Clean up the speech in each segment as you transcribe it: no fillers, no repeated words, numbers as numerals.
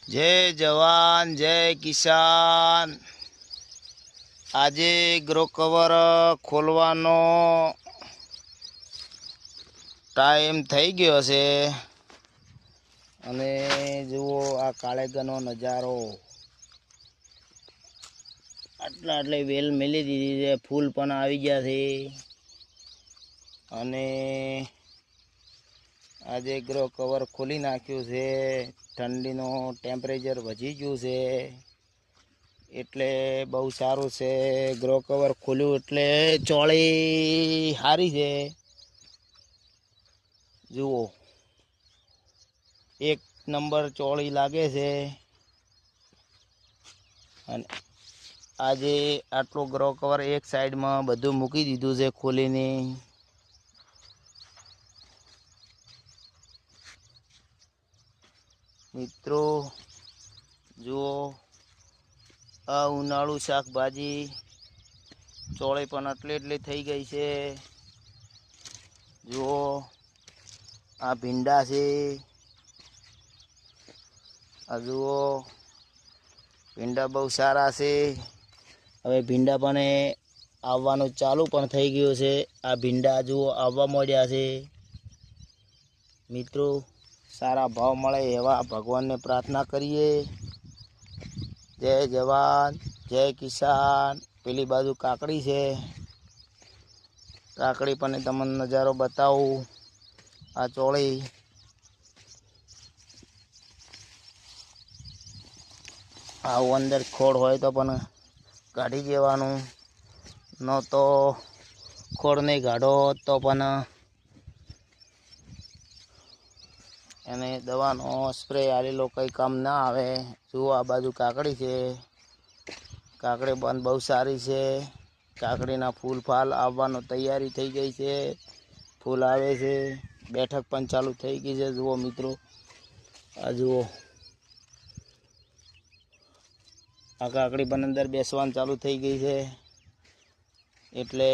जय जवान जय किसान। આજે ગ્રો કવર ખોલવાનો ટાઈમ થઈ ગયો છે અને જુઓ આ કાળેગરનો નજારો. આટલે વેલ મેલી દીધી છે, ફૂલ પણ આવી ગયા છે અને આજે ગ્રો કવર ખોલી નાખ્યું છે. ઠંડીનો ટેમ્પરેચર વધી ગયું છે એટલે બહુ સારું છે. ગ્રો કવર ખોલ્યું એટલે ચોળી સારી છે. જુઓ એક નંબર ચોળી લાગે છે અને આજે આટલો ગ્રો કવર એક સાઈડમાં બધું મૂકી દીધું છે ખોલીને. મિત્રો જુઓ આ ઉનાળુ શાકભાજી ચોળી પણ એટલી થઈ ગઈ છે. જુઓ આ ભીંડા છે, આ જુઓ ભીંડા બહુ સારા છે. હવે ભીંડા પણ આવવાનું ચાલુ પણ થઈ ગયું છે. આ ભીંડા જુઓ આવવા માંડ્યા છે. મિત્રો સારા ભાવ મળે એવા ભગવાનને પ્રાર્થના કરીએ. જય જવાન જય કિસાન. પેલી બાજુ કાકડી છે, કાકડી પણ તમને નજારો બતાવું. આ ચોળી આવું અંદર ખોડ હોય તો પણ કાઢી દેવાનું, ન તો ખોડ નહીં કાઢો તો પણ એને દવાનો સ્પ્રે આલેલો કંઈ કામ ના આવે. જુઓ આ બાજુ કાકડી છે, કાકડી પણ બહુ સારી છે. કાકડીના ફૂલ ફાલ આવવાનો તૈયારી થઈ ગઈ છે, ફૂલ આવે છે, બેઠક પણ ચાલુ થઈ ગઈ છે. જુઓ મિત્રો આ જુઓ આ કાકડી પણ અંદર બેસવાનું ચાલુ થઈ ગઈ છે. એટલે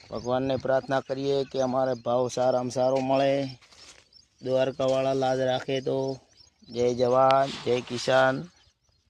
ભગવાનને પ્રાર્થના કરીએ કે અમારે ભાવ સારામાં સારો મળે. દ્વારકાવાળા લાજ રાખે તો. જય જવાન જય કિસાન.